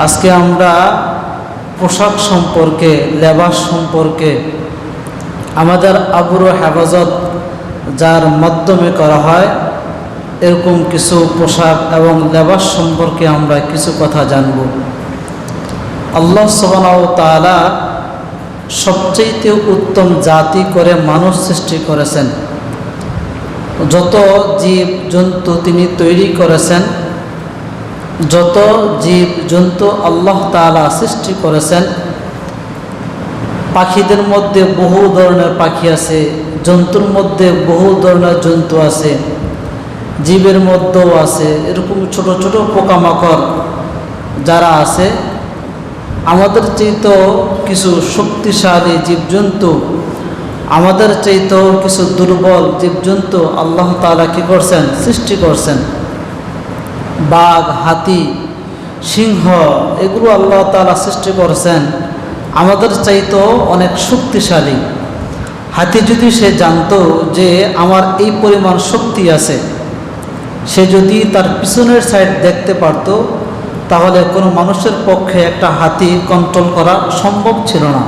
আজকে আমরা পোশাক সম্পর্কে, লেবাস সম্পর্কে, আমাদের আবরু হেফাজত যার মাধ্যমে করা হয় এরকম কিছু পোশাক এবং লেবাস সম্পর্কে আমরা কিছু কথা জানব। আল্লাহ সুবহানাহু ওয়া তাআলা সবচেয়ে উত্তম জাতি করে মানুষ সৃষ্টি করেছেন। যত জীব জন্তু তিনি তৈরি করেছেন, যত জীব জন্তু আল্লাহ তাআলা সৃষ্টি করেছেন, পাখিদের মধ্যে বহু ধরনের পাখি আছে, জন্তুর মধ্যে বহু ধরনের জন্তু আছে, জীবের মধ্যেও আছে এরকম ছোট ছোট পোকামাকড় যারা আছে। আমাদের চাইতেও কিছু শক্তিশালী জীবজন্তু, আমাদের চাইতেও কিছু দুর্বল জীবজন্তু আল্লাহ তাআলা কি করছেন? সৃষ্টি করছেন। বাঘ, হাতি, সিংহ এগুলো আল্লাহ তাআলা সৃষ্টি করছেন আমাদের চাইতেও অনেক শক্তিশালী। হাতি যদি সে জানতো যে আমার এই পরিমাণ শক্তি আছে, সে যদি তার পিছনের সাইড দেখতে পারতো, তাহলে কোনো মানুষের পক্ষে একটা হাতি কন্ট্রোল করা সম্ভব ছিল না,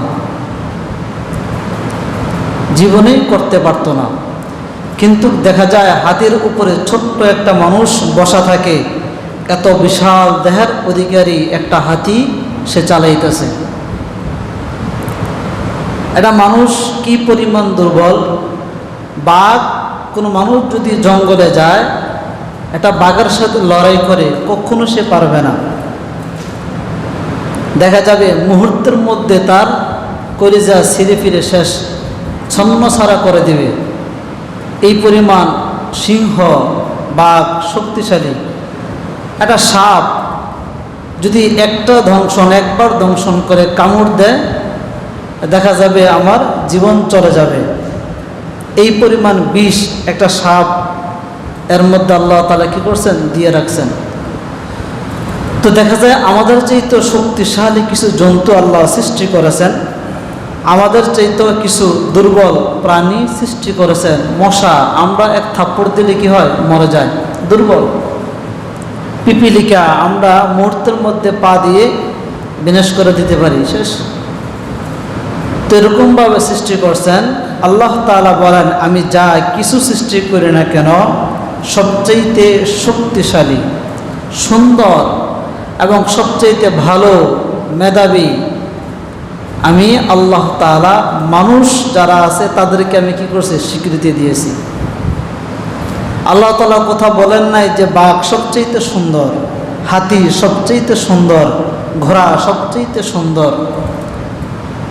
জীবনেই করতে পারতো না। কিন্তু দেখা যায় হাতির উপরে ছোট্ট একটা মানুষ বসা থাকে, এত বিশাল দেহের অধিকারী একটা হাতি সে চালাইতেছে। এটা মানুষ কি পরিমাণ দুর্বল। বাঘ, কোনো মানুষ যদি জঙ্গলে যায়, এটা বাঘের সাথে লড়াই করে কখনো সে পারবে না। দেখা যাবে মুহূর্তের মধ্যে তার কলিজা ছিঁড়ে ফিরে শেষ, ছন্নছাড়া করে দেবে। এই পরিমাণ সিংহ, বাঘ শক্তিশালী। একটা সাপ যদি একবার দংশন করে কামড় দেয়, দেখা যাবে আমার জীবন চলে যাবে। এই পরিমাণ বিষ একটা সাপ এর মধ্যে আল্লাহ তাআলা কি করছেন? দিয়ে রাখছেন। তো দেখা যায় আমাদের চাইতেও শক্তিশালী কিছু জন্তু আল্লাহ সৃষ্টি করেছেন, আমাদের চাইতেও কিছু দুর্বল প্রাণী সৃষ্টি করেছেন। মশা, আমরা এক থাপ্পড় দিলে কি হয়? মরে যায়, দুর্বল। পিপিলিকা, আমরা মুহূর্তের মধ্যে পা দিয়ে বিনাশ করে দিতে পারি, শেষ। তো এরকমভাবে সৃষ্টি করছেন আল্লাহ তাআলা। বলেন, আমি যা কিছু সৃষ্টি করি না কেন সবচাইতে শক্তিশালী, সুন্দর এবং সবচাইতে ভালো, মেধাবী আমি আল্লাহ তাআলা। মানুষ যারা আছে তাদেরকে আমি কি করছি? স্বীকৃতি দিয়েছি। আল্লাহ তাআলা কথা বলেন নাই যে বাঘ সবচাইতে সুন্দর, হাতি সবচাইতে সুন্দর, ঘোড়া সবচাইতে সুন্দর।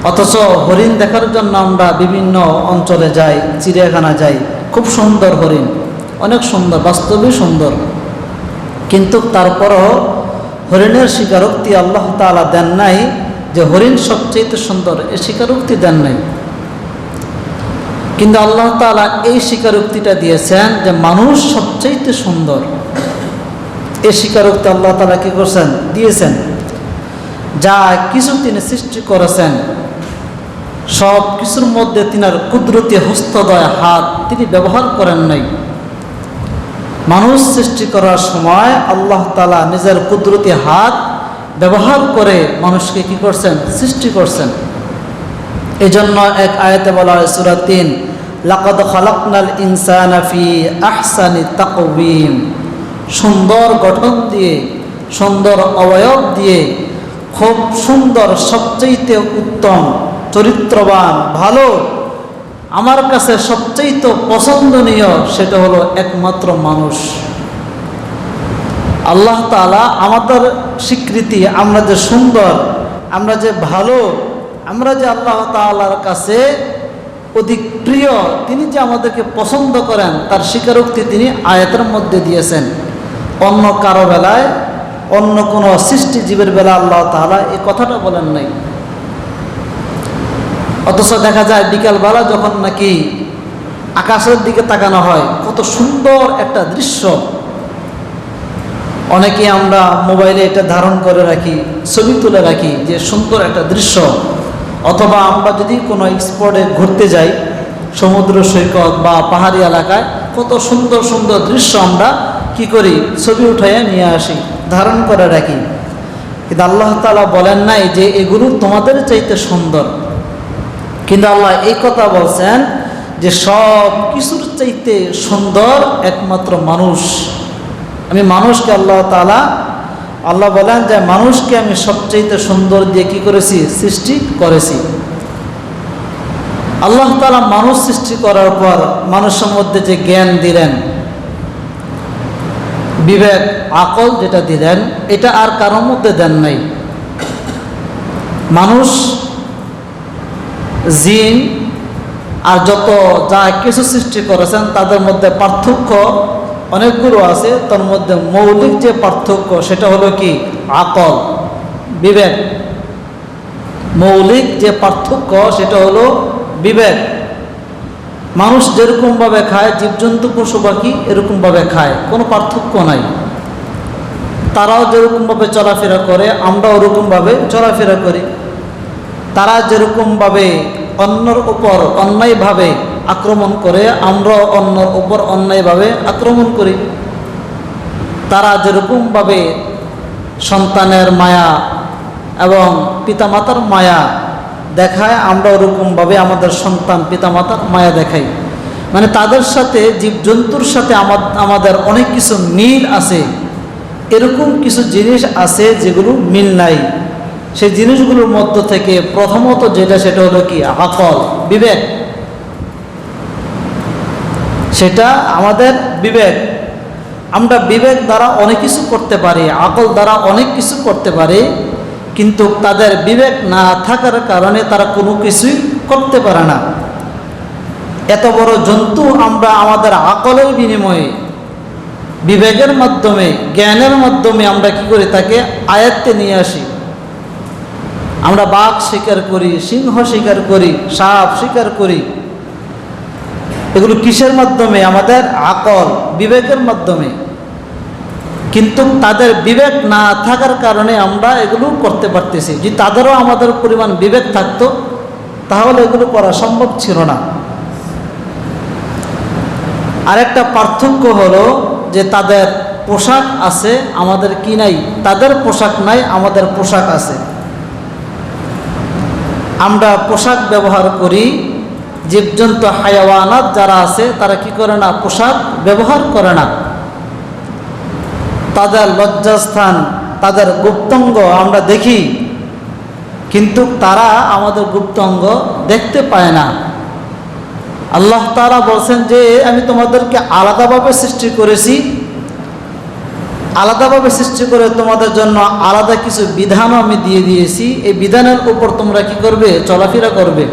অথচ হরিণ দেখার জন্য আমরা বিভিন্ন অঞ্চলে যাই, চিড়িয়াখানা যাই, খুব সুন্দর হরিণ, অনেক সুন্দর, বাস্তবেই সুন্দর। কিন্তু তারপরও হরিণের স্বীকারোক্তি আল্লাহ তাআলা দেন নাই যে হরিণ সবচেয়ে সুন্দর, এই স্বীকারোক্তি দেন নাই। কিন্তু আল্লাহ তাআলা এই স্বীকারোক্তিটা দিয়েছেন যে মানুষ সবচেয়ে সুন্দর। এই স্বীকারোক্তি আল্লাহ তাআলা কি করছেন? দিয়েছেন। যা কিছু তিনি সৃষ্টি করেছেন সব কিছুর মধ্যে তিনার কুদরতি হস্তদয় হাত তিনি ব্যবহার করেন নাই। মানুষ সৃষ্টি করার সময় আল্লাহ তাআলা নিজের কুদরতি হাত ব্যবহার করে মানুষকে কি করছেন? সৃষ্টি করছেন। এজন্য এক আয়াতে বলা হয়, সূরা ৩, লাকাদ খালাকনাল ইনসানা ফি আহসানি তাকওয়িম। সুন্দর গঠন দিয়ে, সুন্দর অবয়ব দিয়ে, খুব সুন্দর, সবচেয়ে উত্তম, চরিত্রবান, ভালো, আমার কাছে সবচেয়ে পছন্দনীয় সেটা হলো একমাত্র মানুষ। আল্লাহ তাআলা আমাদের স্বীকৃতি, আমরা যে সুন্দর, আমরা যে ভালো, আমরা যে আল্লাহ তাআলার কাছে অধিক প্রিয়, তিনি যে আমাদেরকে পছন্দ করেন তার স্বীকারোক্তি তিনি আয়াতের মধ্যে দিয়েছেন। অন্য কারো বেলায়, অন্য কোনো সৃষ্টিজীবের বেলা আল্লাহ তাআলা এই কথাটা বলেন নাই। অথচ দেখা যায় বিকালবেলা যখন নাকি আকাশের দিকে তাকানো হয়, কত সুন্দর একটা দৃশ্য। অনেকে আমরা মোবাইলে এটা ধারণ করে রাখি, ছবি তুলে রাখি যে সুন্দর একটা দৃশ্য। অথবা আমরা যদি কোনো স্পটে ঘুরতে যাই, সমুদ্র সৈকত বা পাহাড়ি এলাকায়, কত সুন্দর সুন্দর দৃশ্য আমরা কি করি? ছবি উঠাইয়া নিয়ে আসি, ধারণ করে রাখি। কিন্তু আল্লাহ তাআলা বলেন নাই যে এগুলো তোমাদের চাইতে সুন্দর, কিন্তু আল্লাহ এই কথা বলছেন যে সব কিছুর চাইতে সুন্দর একমাত্র মানুষ। আমি মানুষকে আল্লাহ বলেন যে মানুষকে আমি সবচাইতে সুন্দর দিয়ে কি করেছি? সৃষ্টি করেছি। আল্লাহ তাআলা মানুষ সৃষ্টি করার পর মানুষের মধ্যে যে জ্ঞান দিলেন, বিবেক আকল যেটা দিলেন, এটা আর কারোর মধ্যে দেন নাই। মানুষ, জিন আর যত যা কিছু সৃষ্টি করেছেন তাদের মধ্যে পার্থক্য অনেকগুলো আছে। তার মধ্যে মৌলিক যে পার্থক্য সেটা হলো কি? আকল, বিবেক। মৌলিক যে পার্থক্য সেটা হলো বিবেক। মানুষ যেরকমভাবে খায়, জীবজন্তু পশু পাখি এরকমভাবে খায়, কোনো পার্থক্য নাই। তারাও যেরকমভাবে চলাফেরা করে আমরাও ওরকমভাবে চলাফেরা করি। তারা যেরকমভাবে অন্যর উপর অন্যায়ভাবে আক্রমণ করে আমরাও অন্যর উপর অন্যায়ভাবে আক্রমণ করি। তারা যেরকমভাবে সন্তানের মায়া এবং পিতামাতার মায়া দেখায়, আমরা ওরকমভাবে আমাদের সন্তান পিতামাতার মায়া দেখাই। মানে তাদের সাথে, জীবজন্তুর সাথে আমাদের অনেক কিছু মিল আছে, এরকম কিছু জিনিস আছে যেগুলো মিল নাই। সেই জিনিসগুলোর মধ্য থেকে প্রথমত যেটা, সেটা হলো কি? আকল, বিবেক। সেটা আমাদের বিবেক। আমরা বিবেক দ্বারা অনেক কিছু করতে পারি, আকল দ্বারা অনেক কিছু করতে পারি, কিন্তু তাদের বিবেক না থাকার কারণে তারা কোনো কিছুই করতে পারে না। এত বড় জন্তু আমরা আমাদের আকলের বিনিময়ে, বিবেকের মাধ্যমে, জ্ঞানের মাধ্যমে আমরা কি করি? তাকে আয়ত্তে নিয়ে আসি। আমরা বাঘ শিকার করি, সিংহ শিকার করি, সাপ শিকার করি। এগুলো কিসের মাধ্যমে? আমাদের আকল, বিবেকের মাধ্যমে। কিন্তু তাদের বিবেক না থাকার কারণে আমরা এগুলো করতে পারতেছি। যদি তাদেরও আমাদের পরিমাণ বিবেক থাকতো তাহলে এগুলো করা সম্ভব ছিল না। আরেকটা পার্থক্য হলো যে তাদের পোশাক আছে, আমাদের কি নাই। তাদের পোশাক নাই, আমাদের পোশাক আছে। আমরা পোশাক ব্যবহার করি, জীবজন্তু হায়াওয়ানাত যারা আছে তারা কি করে না? পোশাক ব্যবহার করে না। তাদের লজ্জাস্থান, তাদের গুপ্তাঙ্গ আমরা দেখি, কিন্তু তারা আমাদের গুপ্তাঙ্গ দেখতে পায় না। আল্লাহ তাআলা বলছেন যে আমি তোমাদেরকে আলাদাভাবে সৃষ্টি করেছি, আলাদাভাবে সৃষ্টি করে তোমাদের জন্য আলাদা কিছু বিধানও আমি দিয়ে দিয়েছি। এই বিধানের উপর তোমরা কি করবে? চলাফেরা করবে।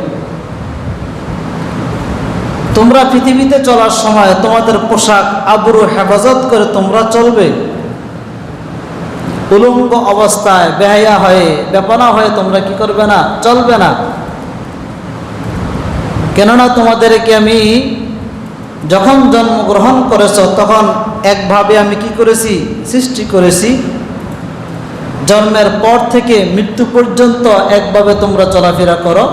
তোমরা পৃথিবীতে চলার সময় তোমাদের পোশাক আবরু হেফাজত করে তোমরা চলবে। উলঙ্গ অবস্থায় বেহায়া হয়ে, বেপনা হয়ে তোমরা কি করবে না? চলবে না। কেননা তোমাদেরকে আমি যখন জন্মগ্রহণ করেছ তখন একভাবে আমি কি করেছি? সৃষ্টি করেছি। জন্মের পর থেকে মৃত্যু পর্যন্ত একভাবে তোমরা চলাফেরা করো।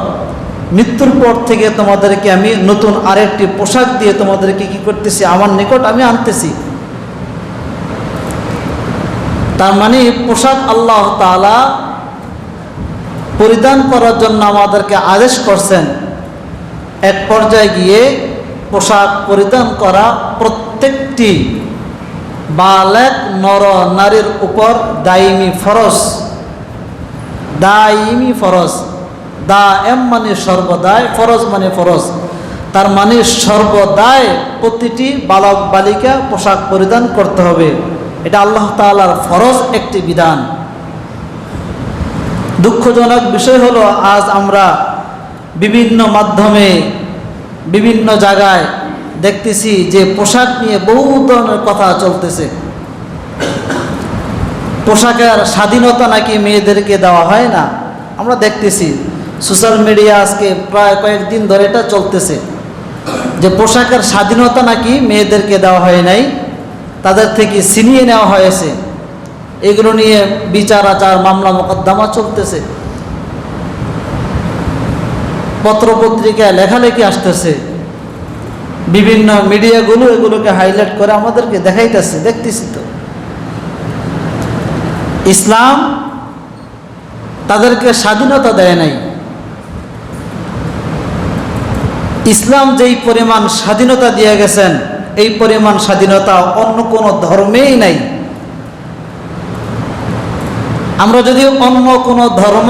মৃত্যুর পর থেকে তোমাদেরকে আমি নতুন আরেকটি পোশাক দিয়ে তোমাদেরকে কি করতেছি? আমার নিকট আমি আনতেছি। তার মানে পোশাক আল্লাহ তাআলা পরিধান করার জন্য আমাদেরকে আদেশ করছেন। এক পর্যায়ে গিয়ে পোশাক পরিধান করা প্রত্যেকটি বালেগ নর নারীর উপর দায়মি ফরজ। দায়মি ফরজ, দায়েম মানে সর্বদাই, ফরজ মানে ফরজ। তার মানে সর্বদাই প্রতিটি বালক বালিকা পোশাক পরিধান করতে হবে। এটা আল্লাহ তাআলার ফরজ একটি বিধান। দুঃখজনক বিষয় হলো আজ আমরা বিভিন্ন মাধ্যমে, বিভিন্ন জায়গায় দেখতেছি যে পোশাক নিয়ে বহু ধরনের কথা চলতেছে। পোশাকের স্বাধীনতা নাকি মেয়েদেরকে দেওয়া হয় না। আমরা দেখতেছি সোশ্যাল মিডিয়া আজকে প্রায় কয়েকদিন ধরে এটা চলতেছে যে পোশাকের স্বাধীনতা নাকি মেয়েদেরকে দেওয়া হয় নাই, তাদের থেকে ছিনিয়ে নেওয়া হয়েছে। এগুলো নিয়ে বিচার আচার, মামলা মোকদ্দমা চলতেছে। পত্রপত্রিকায় লেখালেখি আসতেছে, বিভিন্ন মিডিয়াগুলো এগুলোকে হাইলাইট করে আমাদেরকে দেখাইতেছে, দেখতেছি তো। ইসলাম তাদেরকে স্বাধীনতা দেয় নাই। ইসলাম যেই পরিমাণ স্বাধীনতা দিয়ে গেছেন, এই পরিমাণ স্বাধীনতা অন্য কোনো ধর্মেই নাই। আমরা যদি অন্য কোনো ধর্ম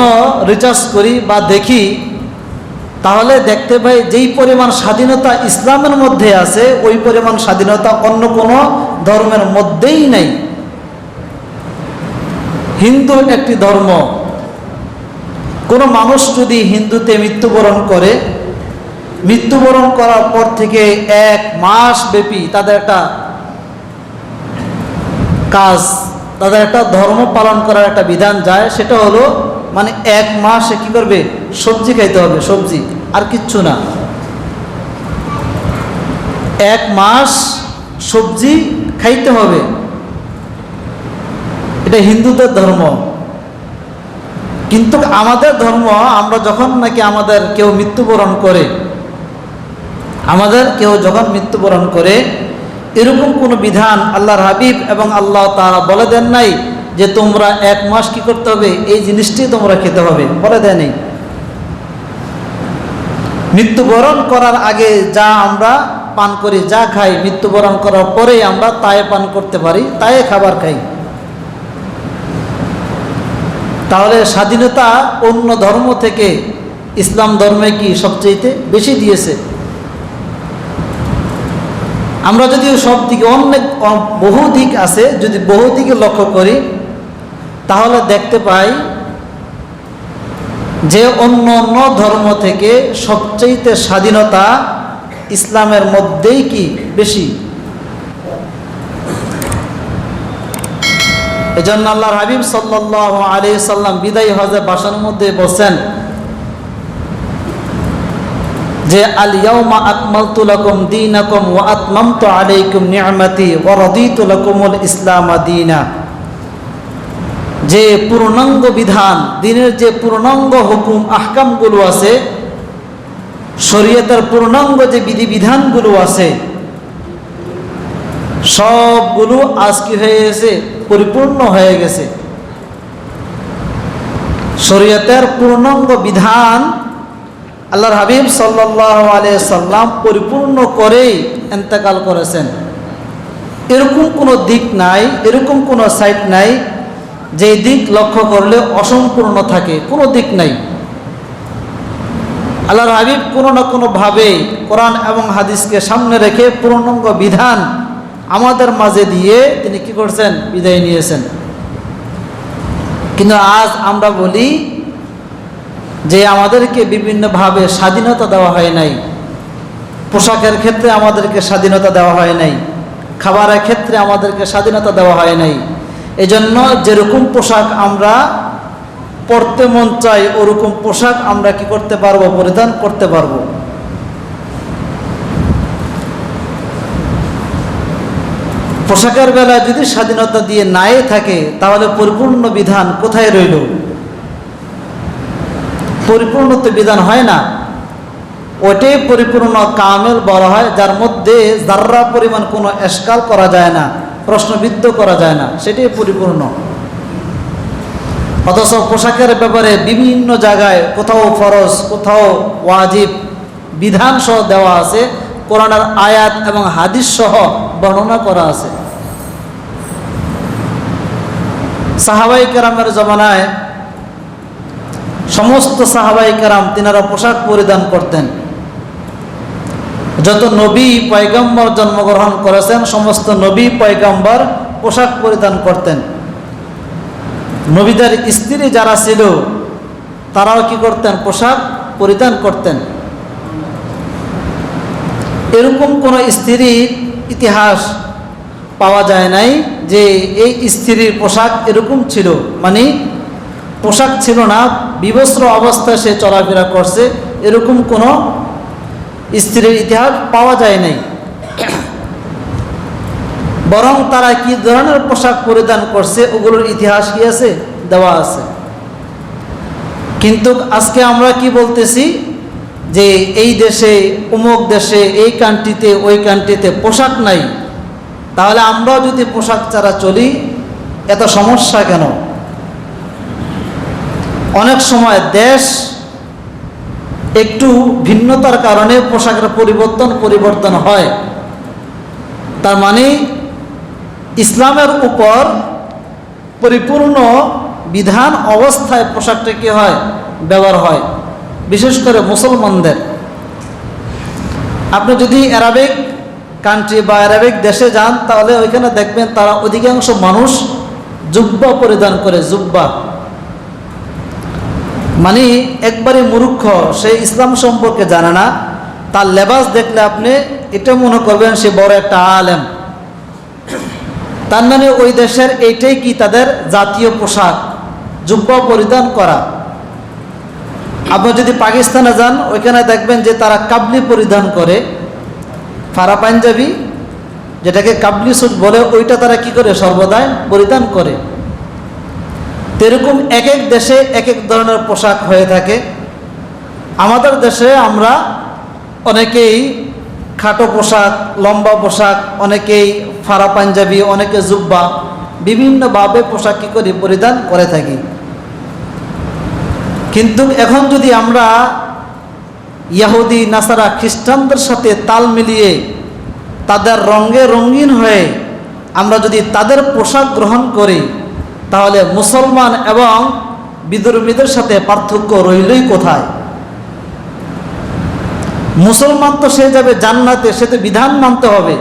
রিসার্চ করি বা দেখি, তাহলে দেখতে পাই যেই পরিমাণ স্বাধীনতা ইসলামের মধ্যে আছে, ওই পরিমাণ স্বাধীনতা অন্য কোনো ধর্মের মধ্যেই নাই। হিন্দু একটি ধর্ম, কোনো মানুষ যদি হিন্দুতে মৃত্যুবরণ করে, মৃত্যুবরণ করার পর থেকে 1 মাস ব্যাপী তাদের একটা কাজ, তাদের একটা ধর্ম পালন করার একটা বিধান যায়। সেটা হলো মানে 1 মাসে কি করবে, সবজি খাইতে হবে, সবজি, আর কিচ্ছু না। 1 মাস সবজি খাইতে হবে, এটা হিন্দুদের ধর্ম। কিন্তু আমাদের ধর্ম, আমরা যখন নাকি আমাদের কেউ মৃত্যুবরণ করে, যখন মৃত্যুবরণ করে, এরকম কোনো বিধান আল্লাহর হাবিব এবং আল্লাহ তাআলা বলে দেন নাই যে তোমরা 1 মাস কি করতে হবে, এই জিনিসটি তোমরা খেতে হবে, বলে দেয় নাই। মৃত্যুবরণ করার আগে যা আমরা পান করি, যা খাই, মৃত্যুবরণ করার পরেই আমরা তাই পান করতে পারি, তাই খাবার খাই। তাহলে স্বাধীনতা অন্য ধর্ম থেকে ইসলাম ধর্মে কি সবচেয়ে বেশি দিয়েছে। আমরা যদি সব দিকে অনেক বহু দিক আছে, যদি বহু দিকে লক্ষ্য করি, তাহলে দেখতে পাই যে অন্য অন্য ধর্ম থেকে সবচেয়ে স্বাধীনতা ইসলামের মধ্যেই কি বেশি। এজন্য আল্লাহর হাবিব সাল্লাল্লাহু আলাইহি সাল্লাম বিদায়ী হজের ভাষণের মধ্যে বলেন যে আল ইয়াউমা আকমালতু লাকুম দীনাকুম ওয়া আতমামতু আলাইকুম নি'মাতি ওয়া রাদিতু লাকুমুল ইসলাম দীনা। যে পূর্ণাঙ্গ বিধান, দিনের যে পূর্ণাঙ্গ হুকুম আহকামগুলো আছে, শরীয়তের পূর্ণাঙ্গ যে বিধিবিধানগুলো আছে, সবগুলো আজ কি হয়ে গেছে, পরিপূর্ণ হয়ে গেছে। শরীয়তের পূর্ণাঙ্গ বিধান আল্লাহর হাবিব সাল্লাল্লাহু আলাইহি সাল্লাম পরিপূর্ণ করেই ইন্তেকাল করেছেন। এরকম কোনো দিক নাই, এরকম কোনো সাইড নাই যে দিক লক্ষ্য করলে অসম্পূর্ণ থাকে, কোনো দিক নাই। আল্লাহর হাবিব কোনো না কোনোভাবে কোরআন এবং হাদিসকে সামনে রেখে পূর্ণাঙ্গ বিধান আমাদের মাঝে দিয়ে তিনি কি করছেন, বিদায় নিয়েছেন। কিন্তু আজ আমরা বলি যে আমাদেরকে বিভিন্নভাবে স্বাধীনতা দেওয়া হয় নাই। পোশাকের ক্ষেত্রে আমাদেরকে স্বাধীনতা দেওয়া হয় নাই, খাবারের ক্ষেত্রে আমাদেরকে স্বাধীনতা দেওয়া হয় নাই। এজন্য যেরকম পোশাক আমরা পরতে মন চাই, ওরকম পোশাক আমরা কি করতে পারবো, পরিধান করতে পারবো। পোশাকের বেলায় যদি স্বাধীনতা দিয়ে নাই থাকে, তাহলে পরিপূর্ণ বিধান কোথায় রইল? পরিপূর্ণ তো বিধান হয় না। ওটাই পরিপূর্ণ কামেল বলা হয়, যার মধ্যে যার্রা পরিমাণ কোনো এশকাল করা যায় না, প্রশ্নবিদ্ধ করা যায় না, সেটাই পরিপূর্ণ। অথচ পোশাকের ব্যাপারে বিভিন্ন জায়গায় কোথাও ফরজ, কোথাও ওয়াজিব বিধান সহ দেওয়া আছে, কোরআনের আয়াত এবং হাদিস সহ বর্ণনা করা আছে। সাহাবায়ে কেরামের জমানায় সমস্ত সাহাবায়ে কেরাম তিনারা পোশাক পরিধান করতেন। যত নবী পয়গম্বর জন্মগ্রহণ করেছেন, সমস্ত নবী পয়গম্বর পোশাক পরিধান করতেন। নবীদের স্ত্রী যারা ছিল তারাও কি করতেন, পোশাক পরিধান করতেন। এরকম কোন স্ত্রীর ইতিহাস পাওয়া যায় নাই যে এই স্ত্রীর পোশাক এরকম ছিল, মানে পোশাক ছিল না, বিবস্ত্র অবস্থায় সে চলাফেরা করছে, এরকম কোনো স্ত্রীর ইতিহাস পাওয়া যায় নাই। বরং তারা কি ধরনের পোশাক পরিধান করছে ওগুলোর ইতিহাস কি আছে, দেওয়া আছে। কিন্তু আজকে আমরা কি বলতেছি যে এই দেশে, অমুক দেশে, এই কান্ট্রিতে, ওই কান্ট্রিতে পোশাক নাই, তাহলে আমরাও যদি পোশাক ছাড়া চলি এত সমস্যা কেন? অনেক সময় দেশ একটু ভিন্নতার কারণে পোশাকের পরিবর্তন হয়। তার মানে ইসলামের উপর পরিপূর্ণ বিধান অবস্থায় পোশাকটা কি হয়, ব্যবহার হয়, বিশেষ করে মুসলমানদের। আপনি যদি অ্যারাবিক কান্ট্রি বা অ্যারাবিক দেশে যান তাহলে ওইখানে দেখবেন তারা অধিকাংশ মানুষ জুব্বা পরিধান করে। জুব্বা মানে একবারে মূর্খ, সে ইসলাম সম্পর্কে জানে না, তার লেবাস দেখলে আপনি এটা মনে করবেন সে বড় একটা আলেম। তার মানে ওই দেশের এইটাই কি তাদের জাতীয় পোশাক, জুব্বা পরিধান করা। আপনি যদি পাকিস্তানে যান ওইখানে দেখবেন যে তারা কাবলি পরিধান করে, ফারা পাঞ্জাবি যেটাকে কাবলি স্যুট বলে, ওইটা তারা কি করে সর্বদাই পরিধান করে। এরকম এক এক দেশে এক এক ধরনের পোশাক হয়ে থাকে। আমাদের দেশে আমরা অনেকেই খাটো পোশাক, লম্বা পোশাক, অনেকেই ফারা পাঞ্জাবি, অনেকে জুব্বা, বিভিন্নভাবে পোশাক কী করি, পরিধান করে থাকি। কিন্তু এখন যদি আমরা ইহুদি নাসারা খ্রিস্টানদের সাথে তাল মিলিয়ে তাদের রঙে রঙিন হয়ে আমরা যদি তাদের পোশাক গ্রহণ করি তাহলে মুসলমান এবং বিধর্মীদের সাথে পার্থক্য রইলই কোথায়? মুসলমান তো সে যাবে জান্নাতে, সে তো বিধান মানতে হবে।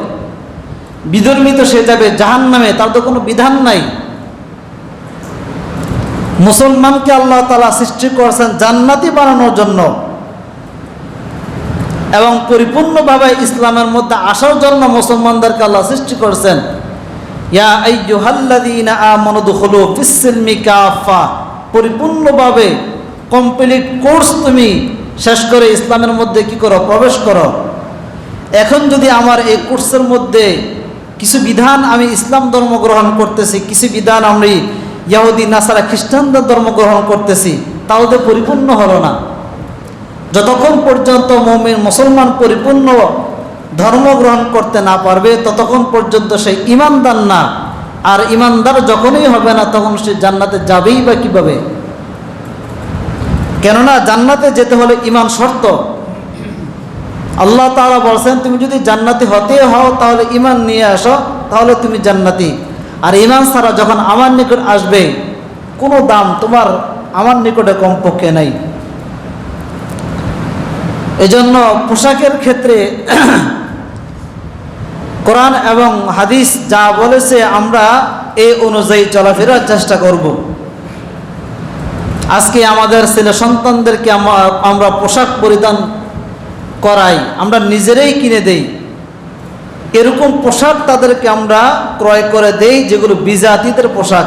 বিধর্মী তো সে যাবে জাহান্নামে, তার তো কোনো বিধান নাই। মুসলমানকে আল্লাহ তাআলা সৃষ্টি করেছেন জান্নাতি বানানোর জন্য এবং পরিপূর্ণভাবে ইসলামের মধ্যে আসার জন্য মুসলমানদেরকে আল্লাহ সৃষ্টি করেছেন। ইয়া আইয়ুহাল্লাযীনা আমানু দুখুলু ফিস-সিলমি কাফা, পরিপূর্ণভাবে কমপ্লিট কোর্স তুমি শেষ করে ইসলামের মধ্যে কি করো, প্রবেশ করো। এখন যদি আমার এই কোর্সের মধ্যে কিছু বিধান আমি ইসলাম ধর্ম গ্রহণ করতেছি, কিছু বিধান আমি ইহুদি নাসারা খ্রিস্টানদের ধর্ম গ্রহণ করতেছি, তাও তো পরিপূর্ণ হলো না। যতক্ষণ পর্যন্ত মুমিন মুসলমান পরিপূর্ণ ধর্ম গ্রহণ করতে না পারবে ততক্ষণ পর্যন্ত সে ঈমানদার না। আর ঈমানদার যখনই হবে না তখন সে জান্নাতে যাবেই বা কীভাবে? কেননা জান্নাতে যেতে হলে ঈমান শর্ত। আল্লাহ তাআলা বলছেন তুমি যদি জান্নাতি হতে হও তাহলে ঈমান নিয়ে আসো, তাহলে তুমি জান্নাতি। আর ঈমান ছাড়া যখন আমার নিকট আসবে কোনো দাম তোমার আমার নিকটে কমপক্ষে নাই। এজন্য পোশাকের ক্ষেত্রে কোরআন এবং হাদিস যা বলেছে আমরা এই অনুযায়ী চলাফেরার চেষ্টা করব। আজকে আমাদের ছেলে সন্তানদেরকে আমরা পোশাক পরিধান করাই, আমরা নিজেরাই কিনে দেই। এরকম পোশাক তাদেরকে আমরা ক্রয় করে দেই যেগুলো বিজাতিদের পোশাক,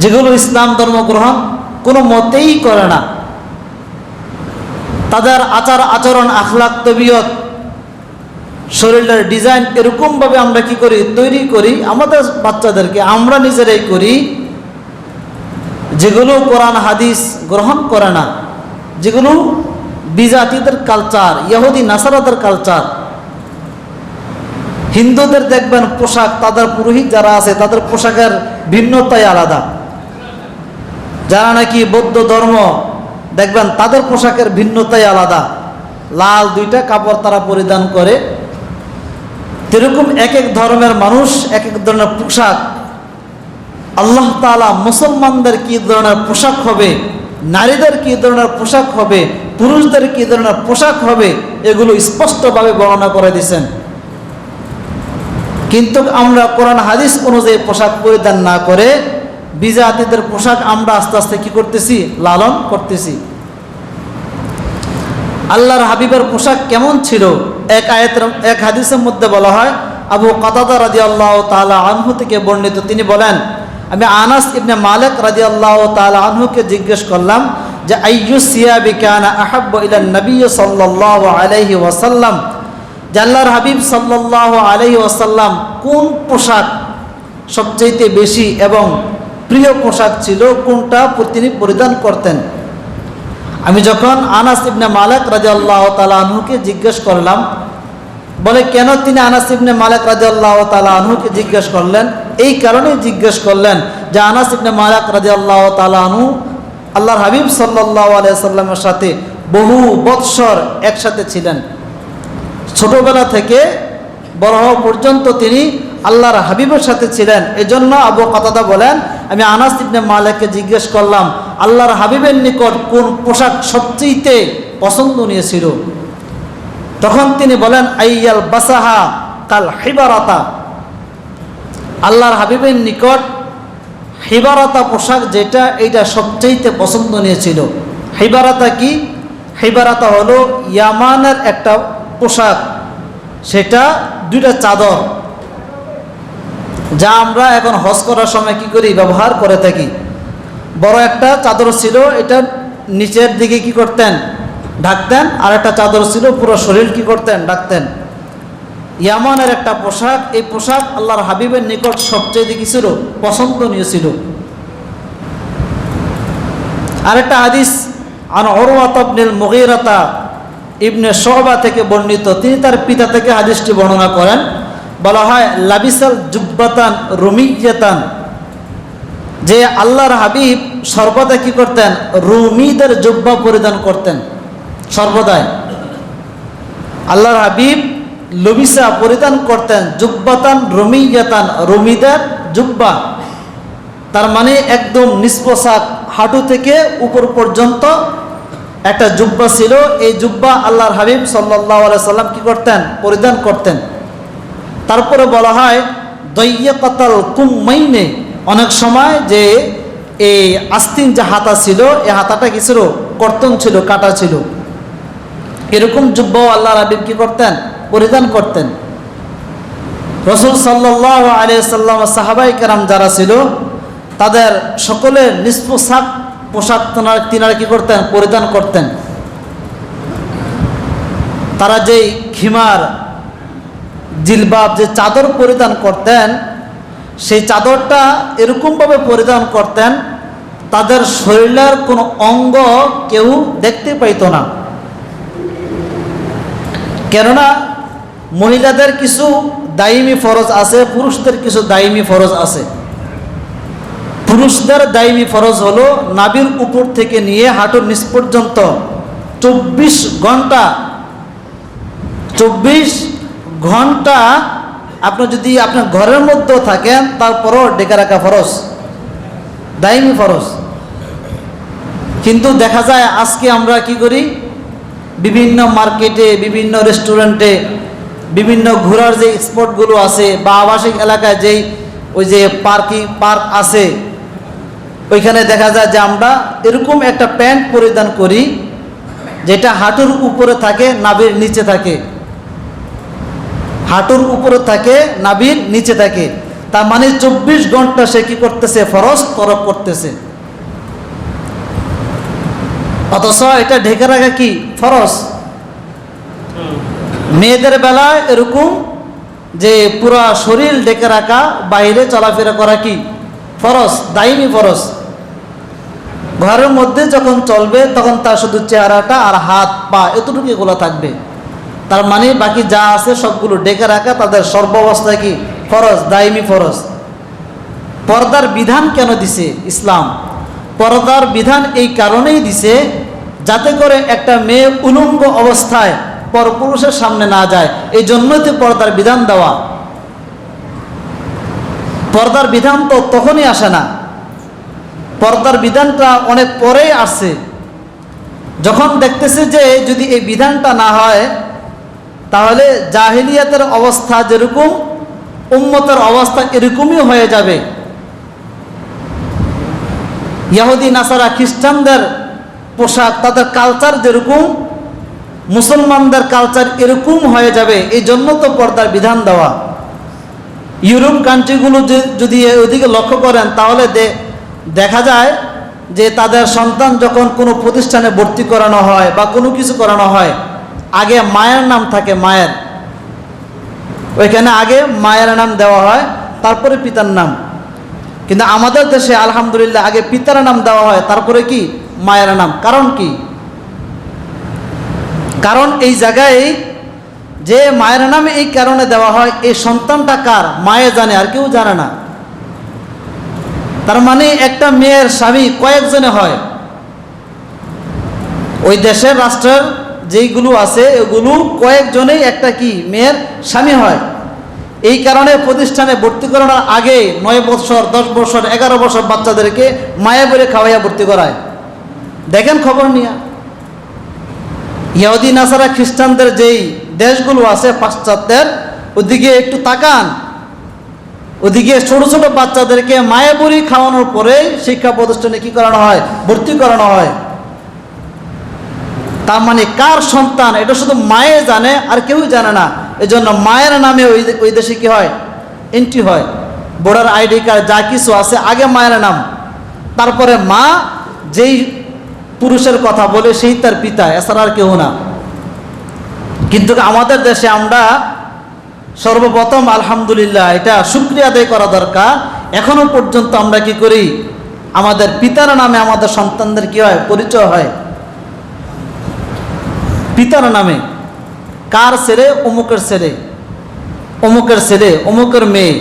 যেগুলো ইসলাম ধর্ম গ্রহণ কোনো মতেই করে না। তাদের আচার আচরণ, আখলাক, তবিয়ত, শরীরের ডিজাইন এরকমভাবে আমরা কি করি, তৈরি করি আমাদের বাচ্চাদেরকে, আমরা নিজেরাই করি, যেগুলো কোরআন হাদিস গ্রহণ করে না, যেগুলো বিজাতিদের কালচার, ইহুদি নাসারাদের কালচার। হিন্দুদের দেখবেন পোশাক, তাদের পুরোহিত যারা আছে তাদের পোশাকের ভিন্নতাই আলাদা। যারা নাকি বৌদ্ধ ধর্ম দেখবেন তাদের পোশাকের ভিন্নতাই আলাদা, লাল দুইটা কাপড় তারা পরিধান করে। এরকম এক এক ধর্মের মানুষ এক এক ধরনের পোশাক। আল্লাহ তাআলা মুসলমানদের কি ধরনের পোশাক হবে, নারীদের কি ধরনের পোশাক হবে, পুরুষদের কি ধরনের পোশাক হবে, এগুলো স্পষ্টভাবে বর্ণনা করে দিয়েছেন। কিন্তু আমরা কোরআন হাদিস অনুযায়ী পোশাক পরিধান না করে বিজাতিদের পোশাক আমরা আস্তে আস্তে কি করতেছি, লালন করতেছি। আল্লাহর হাবিবের পোশাক কেমন ছিল? এক হাদিসের মধ্যে বলা হয়, আবু কাতাদা রাদিয়াল্লাহু তাআলা আনহু থেকে বর্ণিত, তিনি বলেন আমি আনাস ইবনে মালিক রাদিয়াল্লাহু তাআলা আনহুকে জিজ্ঞেস করলাম যে আইয়ু সিয়াবি কানা আহাব্বু ইলান নবী সাল্লাল্লাহু আলাইহি ওয়াসাল্লাম, যে আল্লাহর হাবিব সাল্লাল্লাহু আলাইহি ওয়াসাল্লাম কোন পোশাক সবচেয়ে বেশি এবং প্রিয় পোশাক ছিল, কোনটা তিনি পরিধান করতেন। আমি যখন আনাস ইবনে মালিক রাদিয়াল্লাহু তাআলা আনহুকে জিজ্ঞেস করলাম, বলে কেন তিনি আনাস ইবনে মালিক রাদিয়াল্লাহু তাআলা আনহুকে জিজ্ঞেস করলেন? এই কারণে জিজ্ঞেস করলেন যে আনাস ইবনে মালিক রাদিয়াল্লাহু তাআলা আনহু আল্লাহর হাবিব সাল্লাল্লাহু আলাইহি সাল্লামের সাথে বহু বৎসর একসাথে ছিলেন। ছোটবেলা থেকে বড় হওয়া পর্যন্ত তিনি আল্লাহর হাবিবের সাথে ছিলেন। এজন্য আবু কাতাদা বলেন, আমি আনাস ইবনে মালিককে জিজ্ঞেস করলাম, আল্লাহর হাবিবের নিকট কোন পোশাক সবচেয়ে পছন্দনীয় ছিল? তখন তিনি বলেন, আইয়াল বাসাহা কাল হিবারাতা, আল্লাহর হাবিবের নিকট হিবারাতা পোশাক যেটা, এইটা সবচেয়ে পছন্দনীয় ছিল। হিবারাতা কি? হিবারাতা হলো ইয়ামানের একটা পোশাক, সেটা দুইটা চাদর, যা আমরা এখন হজ করার সময় কি করি, ব্যবহার করে থাকি। বড় একটা চাদর ছিল, এটা নিচের দিকে কি করতেন, ঢাকতেন, আর একটা চাদর ছিল পুরো শরীর কি করতেন, ঢাকতেন। ইয়ামানের একটা পোশাক, এই পোশাক আল্লাহর হাবিবের নিকট সবচেয়ে কি ছিল, পছন্দনীয় ছিল। আরেকটা হাদিস আন উরওয়া ইবনুল মুগীরা ইবনে শুবা থেকে বর্ণিত, তিনি তার পিতা থেকে হাদিসটি বর্ণনা করেন। বলা হয়, লাবিসাল জুব্বাতান রুমিয়াতান, যে আল্লাহর হাবিব সর্বদা কি করতেন, রুমিদের জুব্বা পরিধান করতেন। সর্বদাই আল্লাহর হাবিব লবিসা পরিধান করতেন, জুব্বাতান রুমিয়াতান, রুমিদের জুব্বা, তার মানে একদম নিষ্পোশাক, হাঁটু থেকে উপর পর্যন্ত একটা জুব্বা ছিল। এই জুব্বা আল্লাহর হাবিব সাল্লাল্লাহু আলাইহি সাল্লাম কি করতেন, পরিধান করতেন। তারপরে বলা হয় দাইয়াকাতাল কুম্মাইনে, অনেক সময় যে এই আস্তিন যে হাতা ছিল, এই হাতাটা কি ছিল, কর্তন ছিল, কাটা ছিল। এরকম জুব্বাও আল্লাহর হাবিব কি করতেন, পরিধান করতেন। রাসূল সাল্লাল্লাহু আলাইহি সাল্লাম সাহাবায়ে কেরাম যারা ছিল, তাদের সকলের নিষ্পোশাক পোশাক তিনারা কি করতেন, পরিধান করতেন। তারা যেই খিমার জিলবাব, যে চাদর পরিধান করতেন, সেই চাদরটা এরকমভাবে পরিধান করতেন তাদের শরীরের কোনো অঙ্গ কেউ দেখতে পাইত না। কেননা মহিলাদের কিছু দায়মি ফরজ আছে, পুরুষদের কিছু দায়মি ফরজ আছে। পুরুষদের দায়মি ফরজ হলো নাভির উপর থেকে নিয়ে হাঁটুর নিচ পর্যন্ত 24 ঘন্টা আপনি যদি আপনার ঘরের মধ্যেও থাকেন, তারপরও ডেকে রাখা ফরজ, দায়মি ফরজ। কিন্তু দেখা যায় আজকে আমরা কি করি, বিভিন্ন মার্কেটে, বিভিন্ন রেস্টুরেন্টে, বিভিন্ন ঘোরার যে স্পটগুলো আছে বা আবাসিক এলাকায় যেই ওই যে পার্ক আছে, ওইখানে দেখা যায় যে আমরা এরকম একটা প্যান্ট পরিধান করি যেটা হাঁটুর উপরে থাকে, নাভির নিচে থাকে, হাঁটুর উপরে থাকে, নাভির নিচে থাকে। তার মানে 24 ঘন্টা সে কি করতেছে, ফরজ তরক করতেছে। অথচ এটা ঢেকে রাখা কি ফরজ। মেয়েদের বেলায় এরকম যে পুরা শরীর ঢেকে রাখা, বাইরে চলাফেরা করা কি ফরজ, দায়মি ফরজ। ঘরের মধ্যে যখন চলবে তখন তার শুধু চেহারাটা আর হাত পা এতটুকু এগুলো থাকবে। তার মানে বাকি যা আছে সবগুলো ঢেকে রাখা তাদের সর্বাবস্থায় কি ফরজ, দায়মি ফরজ। পর্দার বিধান কেন দিছে ইসলাম? পর্দার বিধান এই কারণেই দিছে যাতে করে একটা মেয়ে উলঙ্গ অবস্থায় পরপুরুষের সামনে না যায়। এই জন্যই তো পর্দার বিধান দেওয়া। পর্দার বিধান তো তখনই আসে না, পর্দার বিধানটা অনেক পরেই আসছে। যখন দেখতেছে যে যদি এই বিধানটা না হয় তাহলে জাহিলিয়াতের অবস্থা যেরকম, উম্মতের অবস্থা এরকমই হয়ে যাবে। ইহুদি নাসারা খ্রিস্টানদের পোশাক, তাদের কালচার যেরকম, মুসলমানদের কালচার এরকম হয়ে যাবে। এই জন্য তো পর্দার বিধান দেওয়া। ইউরোপ কান্ট্রিগুলো যদি ওইদিকে লক্ষ্য করেন তাহলে দেখা যায় যে তাদের সন্তান যখন কোনো প্রতিষ্ঠানে ভর্তি করানো হয় বা কোনো কিছু করানো হয়, আগে মায়ের নাম থাকে, মায়ের ওইখানে আগে মায়ের নাম দেওয়া হয়, তারপরে পিতার নাম। কিন্তু আমাদের দেশে আলহামদুলিল্লাহ আগে পিতার নাম দেওয়া হয়, তারপরে কি মায়ের নাম। কারণ কি? কারণ এই জায়গায় যে মায়ের নামে এই কারণে দেওয়া হয়, এই সন্তানটা কার মায়ে জানে, আর কেউ জানে না। তার মানে একটা মেয়ের স্বামী কয়েকজনে হয়, ওই দেশের রাষ্ট্রের যেইগুলো আছে ওগুলো কয়েকজনেই একটা কি মেয়ের স্বামী হয়। এই কারণে প্রতিষ্ঠানে ভর্তি করানোর আগে 9 বছর 10 বছর 11 বছর বাচ্চাদেরকে মায়া বলে খাওয়াইয়া ভর্তি করায়। দেখেন খবর নিয়া ইহুদি নাসারা খ্রিস্টানদের যেই দেশগুলো আছে পাশ্চাত্যের, ওদিকে একটু তাকান। ওদিকে ছোট ছোট বাচ্চাদেরকে মায়াবুড়ি খাওয়ানোর পরে শিক্ষা প্রতিষ্ঠানে কি করানো হয়? ভর্তি করানো হয়। তার মানে কার সন্তান এটা শুধু মায়ে জানে, আর কেউই জানে না। এজন্য মায়ের নামে ওই দেশে কি হয়? এন্ট্রি হয়। ভোটার আইডি কার্ড যা কিছু আছে আগে মায়ের নাম, তারপরে মা যেই পুরুষের কথা বলে সেই তার পিতা, এছাড়া আর কেউ না। কিন্তু আমাদের দেশে আমরা সর্বপ্রথম আলহামদুলিল্লাহ এটা শুকরিয়া আদায় করা দরকার, এখনো পর্যন্ত আমরা কি করি? আমাদের পিতার নামে আমাদের সন্তানদের কি হয়? পরিচয় হয় পিতার নামে। কার ছেলে? অমুকের ছেলে, অমুকের ছেলে, অমুকের মেয়ে।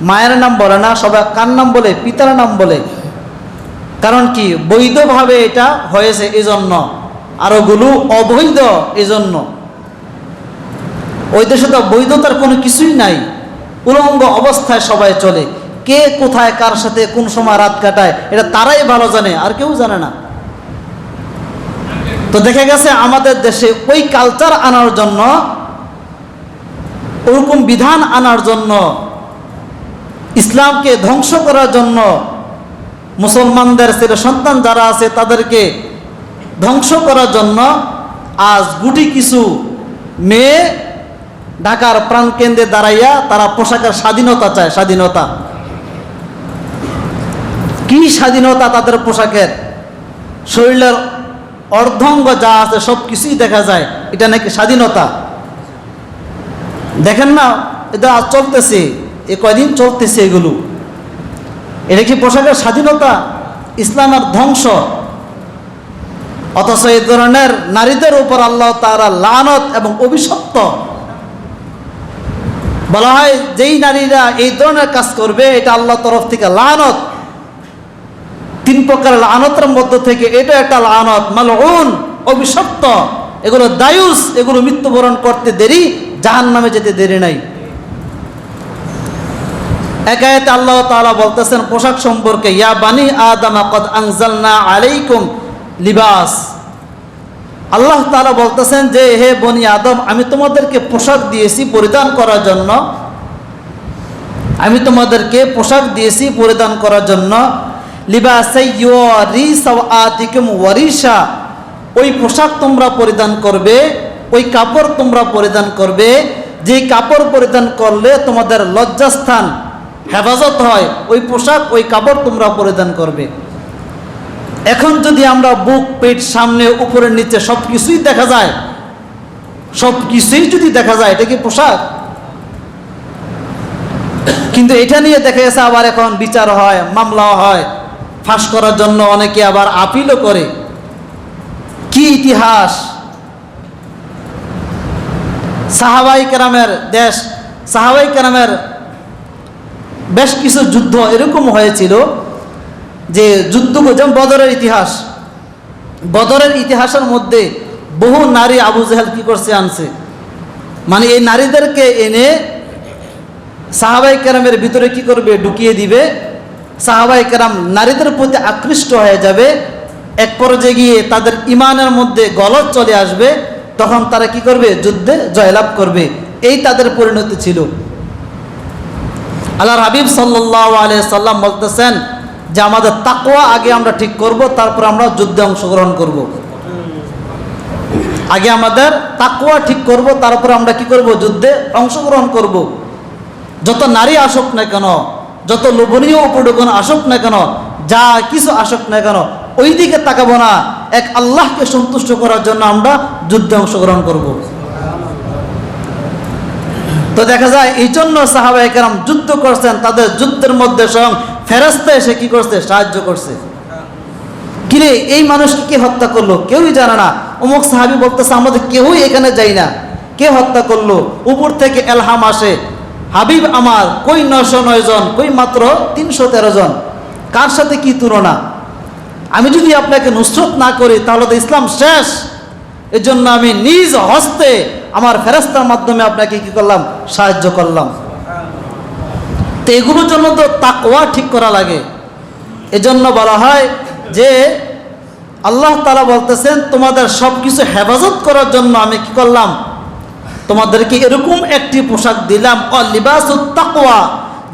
মায়ের নাম বলে না, সবাই কার নাম বলে? পিতার নাম বলে। কারণ কি? বৈধভাবে এটা হয়েছে এজন্য, আর ওগুলো অবৈধ এজন্য। ওই দেশে তো বৈধতার কোনো কিছুই নাই, উলঙ্গ অবস্থায় সবাই চলে। কে কোথায় কার সাথে কোন সময় রাত কাটায় এটা তারাই ভালো জানে, আর কেউ জানে না। তো দেখা গেছে আমাদের দেশে ওই কালচার আনার জন্য, ওরকম বিধান আনার জন্য, ইসলামকে ধ্বংস করার জন্য, মুসলমানদের ছেলে সন্তান যারা আছে তাদেরকে ধ্বংস করার জন্য আজ গুটি কিছু মেয়ে ঢাকার প্রাণকেন্দ্রে দাঁড়াইয়া তারা পোশাকের স্বাধীনতা চায়। স্বাধীনতা কি? স্বাধীনতা তাদের পোশাকের? শরীরের অর্ধাঙ্গ যা আছে সব কিছুই দেখা যায়, এটা নাকি স্বাধীনতা? দেখেন না, এটা আজ চলতেছে, এ কয়দিন চলতেছে এগুলো। এটা কি পোশাকের স্বাধীনতা? ইসলামের ধ্বংস। অথচ এই ধরনের নারীদের উপর আল্লাহ তাআলা লানত এবং অভিশপ্ত। বলা হয় যেই নারীরা এই ধরনের কাজ করবে এটা আল্লাহর তরফ থেকে লানত। 3 প্রকারের লানতের মধ্যে থেকে এটা একটা লানত, মালউন, অভিশপ্ত। এগুলো দায়ুস, এগুলো মৃত্যুবরণ করতে দেরি, জাহান্নামে যেতে দেরি নাই। এক আয়াতে আল্লাহ তাআলা বলতেছেন পোশাক সম্পর্কে, ইয়া বানি আদম কদ আনজালনা আলাইকুম লিবাস। আল্লাহ তাআলা বলতেছেন যে হে বনি আদম, আমি তোমাদেরকে পোশাক দিয়েছি পরিধান করার জন্য। আমি তোমাদেরকে পোশাক দিয়েছি পরিধান করার জন্য। লিবাসাই ইউরি সাওআতিকুম ওয়ারিশা, ওই পোশাক তোমরা পরিধান করবে, ওই কাপড় তোমরা পরিধান করবে, যে কাপড় পরিধান করলে তোমাদের লজ্জাস্থান হেফাজত হয়, ওই পোশাক ওই কাপড় তোমরা পরিধান করবে। এখন যদি আমরা বুক, পেট, সামনে, উপরে, নিচে সব কিছুই দেখা যায়, সব কিছুই যদি দেখা যায়, এটা কি পোশাক? কিন্তু এটা নিয়ে দেখা গেছে আবার এখন বিচার হয়, মামলা হয়, ফাঁস করার জন্য অনেকে আবার আপিলও করে। কি ইতিহাস! সাহাবাই কেরামের দেশ, সাহাবাই কেরামের বেশ কিছু যুদ্ধ এরকম হয়েছিল যে যুদ্ধ, যেমন বদরের ইতিহাস। বদরের ইতিহাসের মধ্যে বহু নারী আবু জেহেল কি করছে? আনছে। মানে এই নারীদেরকে এনে সাহাবাই কেরামের ভিতরে কি করবে? ঢুকিয়ে দিবে। সাহাবাই কেরাম নারীদের প্রতি আকৃষ্ট হয়ে যাবে। এক পর্যায়ে গিয়ে তাদের ইমানের মধ্যে গলদ চলে আসবে, তখন তারা কি করবে? যুদ্ধে জয়লাভ করবে। এই তাদের পরিণতি ছিল। আল্লাহর হাবিব সাল্লাল্লাহু আলাইহি সাল্লাম বলতেছেন যে আমাদের তাকওয়া আগে আমরা ঠিক করব, তারপর আমরা যুদ্ধে অংশগ্রহণ করব। আগে আমাদের তাকওয়া ঠিক করব, তারপর আমরা কি করব? যুদ্ধে অংশগ্রহণ করব। যত নারী আসুক না কেন, যত লোভনীয় উপঢৌকন আসুক না কেন, যা কিছু আসুক না কেন, ওই দিকে তাকাবো না। এক আল্লাহকে সন্তুষ্ট করার জন্য আমরা যুদ্ধে অংশগ্রহণ করব। তো দেখা যায় এই জন্য সাহাবায়ে কেরাম যুদ্ধ করছেন, তাদের যুদ্ধের মধ্যে স্বয়ং ফেরেশতা এসে কি করছে? সাহায্য করছে। কিরে এই মানুষকে কে হত্যা করলো? কেউই জানে না। অমুক সাহাবী বলতেছে আমাদের কেউই এখানে যাই না, কে হত্যা করলো? উপর থেকে এলহাম আসে, হাবিব আমার কই 909 জন, কই মাত্র 313 জন, কার সাথে কি তুলনা? আমি যদি আপনাকে নুসরত না করি তাহলে তো ইসলাম শেষ। এজন্য আমি নিজ হস্তে আমার ফেরেশতার মাধ্যমে আপনাকে কি করলাম, সাহায্য করলাম। তো এগুলোর জন্য তো তাকওয়া ঠিক করা লাগে। এজন্য বলা হয় যে আল্লাহ তাআলা বলতেছেন তোমাদের সব কিছু হেফাজত করার জন্য আমি কি করলাম, তোমাদেরকে এরকম একটি পোশাক দিলাম, লিবাসুত তাকওয়া,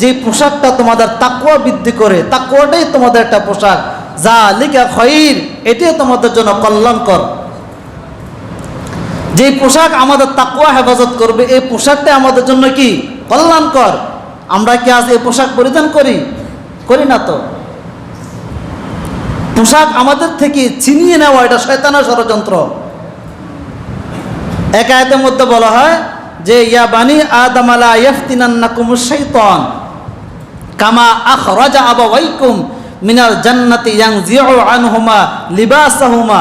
যে পোশাকটা তোমাদের তাকওয়া বৃদ্ধি করে। তাকওয়াটাই তোমাদের একটা পোশাক, যালিকা খায়র, এটাই তোমাদের জন্য কল্যাণকর। যে পোশাক আমাদের তাকওয়া হেফাজত করবে, এই পোশাকটাই আমাদের জন্য কি কল্যাণকর। আমরা কি আজ এই পোশাক পরিধান করি না? তো পোশাক আমাদের থেকে ছিনিয়ে নেওয়া, এটা শয়তানের ষড়যন্ত্র। এক আয়াতের মধ্যে বলা হয় যে ইয়া বানি আদম লা ইয়াফতিনান্নাকুমুশ শাইতান কামা আখরাজা আবাওয়াইকুম মিনাল জান্নাতি ইয়ানজিউ আনহুমা লিবাসাহুমা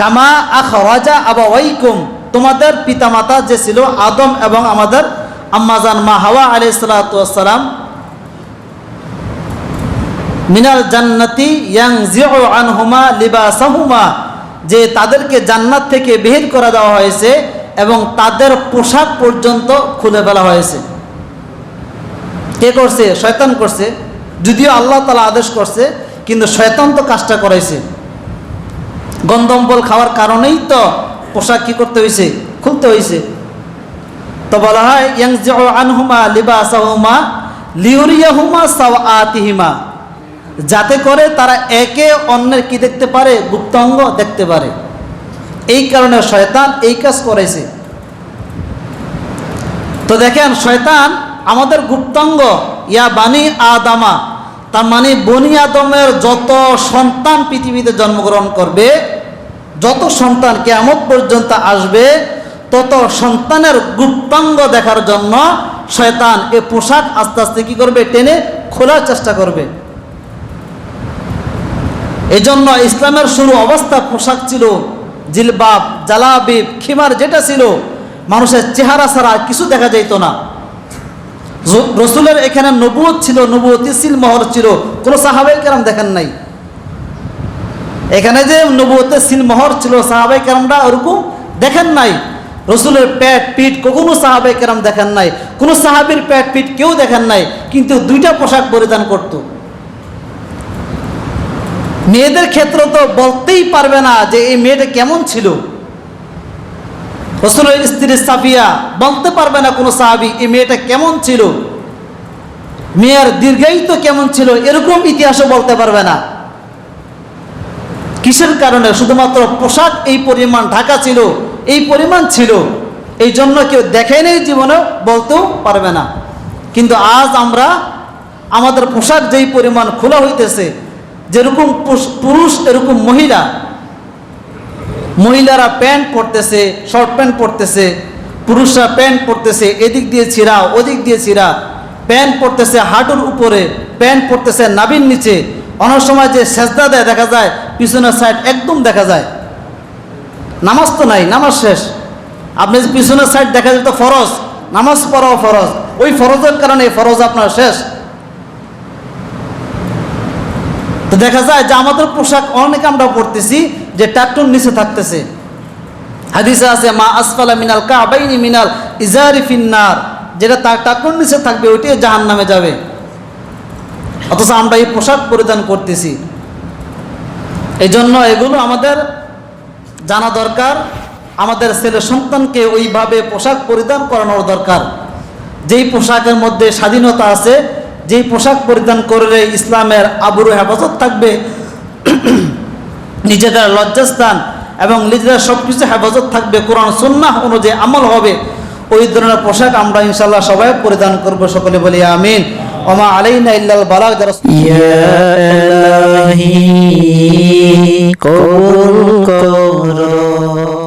কামা আখরাজা আবাওয়াইকুম। তোমাদের পিতামাতা যে ছিল আদম এবং আমাদের আম্মাজান মা হাওয়া আলাইহিস সালাতু ওয়াস সালাম, মিনাল জান্নাতি ইয়ানজিউ আনহুমা লিবাসাহুমা, যে তাদেরকে জান্নাত থেকে বের করে দেওয়া হয়েছে এবং তাদের পোশাক পর্যন্ত খুলে ফেলা হয়েছে। কে করছে? শয়তান করছে। যদিও আল্লাহ তাআলা আদেশ করছে, কিন্তু শয়তান তো কাজটা করাইছে। গন্ধম্বল খাওয়ার কারণেই তো পোশাক কি করতে হয়েছে, খুলতে হয়েছে। তো বলা হয় ইয়ানজিউ আনহুমা লিবাসাহুমা লিউরিয়াহুমা সাওআতিহিমা, যাতে করে তারা একে অন্যের কি দেখতে পারে, গুপ্তাঙ্গ দেখতে পারে। এই কারণে শয়তান এই কাজ করেছে। তো দেখেন, শয়তান আমাদের গুপ্তাঙ্গ, ইয়া বানি আদামা, তার মানে বনি আদমের যত সন্তান পৃথিবীতে জন্মগ্রহণ করবে, যত সন্তান কিয়ামত পর্যন্ত আসবে, তত সন্তানের গুপ্তাঙ্গ দেখার জন্য শয়তান এই পোশাক আস্তে আস্তে কি করবে, টেনে খোলার চেষ্টা করবে। এজন্য ইসলামের শুরু অবস্থা পোশাক ছিল জিলবাব, জালাবিব, খিমার, যেটা ছিল মানুষের চেহারা ছাড়া কিছু দেখা যেত না। রসুলের এখানে নবুয়ত ছিল, নবুয়তি সিলমোহর ছিল, কোনো সাহাবায়ে কেরাম দেখেন নাই। এখানে যে নবুয়তের সিলমোহর ছিল, সাহাবায়ে কেরামরা ওরকম দেখেন নাই। রসুলের পেট পিঠ কখনো সাহাবায়ে কেরাম দেখেন নাই, কোনো সাহাবীর পেট পিঠ কেউ দেখেন নাই, কিন্তু দুইটা পোশাক পরিধান করত। মেয়েদের ক্ষেত্রে তো বলতেই পারবে না যে এই মেয়েটা কেমন ছিল। রাসূলের স্ত্রী সাফিয়া, বলতে পারবে না কোনো সাহাবী এই মেয়েটা কেমন ছিল, মেয়ের দীর্ঘায়িত্ব কেমন ছিল, এরকম ইতিহাসও বলতে পারবে না। কিসের কারণে? শুধুমাত্র পোশাক এই পরিমাণ ঢাকা ছিল, এই পরিমাণ ছিল, এই জন্য কেউ দেখেই নেই, জীবনে বলতেও পারবে না। কিন্তু আজ আমরা আমাদের পোশাক যেই পরিমাণ খোলা হইতেছে, যেরকম পুরুষ এরকম মহিলারা প্যান্ট পরতেছে, শর্ট প্যান্ট পরতেছে, পুরুষরা প্যান্ট পরতেছে এদিক দিয়ে ছিঁড়া ওদিক দিয়ে ছিঁড়া, প্যান্ট পরতেছে হাঁটুর উপরে, প্যান্ট পরতেছে নাভির নিচে। অনেক সময় যে সেজদা দেয় দেখা যায় পিছনের সাইড একদম দেখা যায়। নামাজ তো নাই, নামাজ শেষ। আপনি পিছনের সাইড দেখা যায় তো ফরজ, নামাজ পড়াও ফরজ, ওই ফরজের কারণে এই ফরজ আপনার শেষ। তো দেখা যায় যে আমাদের পোশাক অনেকে আমরা পড়তেছি যে টাট্টুর নিচে থাকতেছে। হাদিসে আছে মা আসফালা মিনাল কাবাইনি মিনাল ইজারি ফিন্নার, যেটা তার টাট্টুর নিচে থাকবে ওইটাই জাহান্নামে যাবে। অথচ আমরা এই পোশাক পরিধান করতেছি। এই জন্য এগুলো আমাদের জানা দরকার। আমাদের ছেলে সন্তানকে ওইভাবে পোশাক পরিধান করানোর দরকার, যেই পোশাকের মধ্যে স্বাধীনতা আছে, যেই পোশাক পরিধান করলে ইসলামের আবরু হেফাজত থাকবে, নিজেদের লজ্জাস্থান এবং নিজেদের সব কিছু হেফাজত থাকবে, কোরআন সুন্নাহ অনুযায়ী আমল হবে, ওই ধরনের পোশাক আমরা ইনশাআল্লাহ সবাই পরিধান করব। সকলে বলি আমিন। ওমা আলাইনা ইল্লাল বালাগ। ইয়া ইলাহি কবুল করো।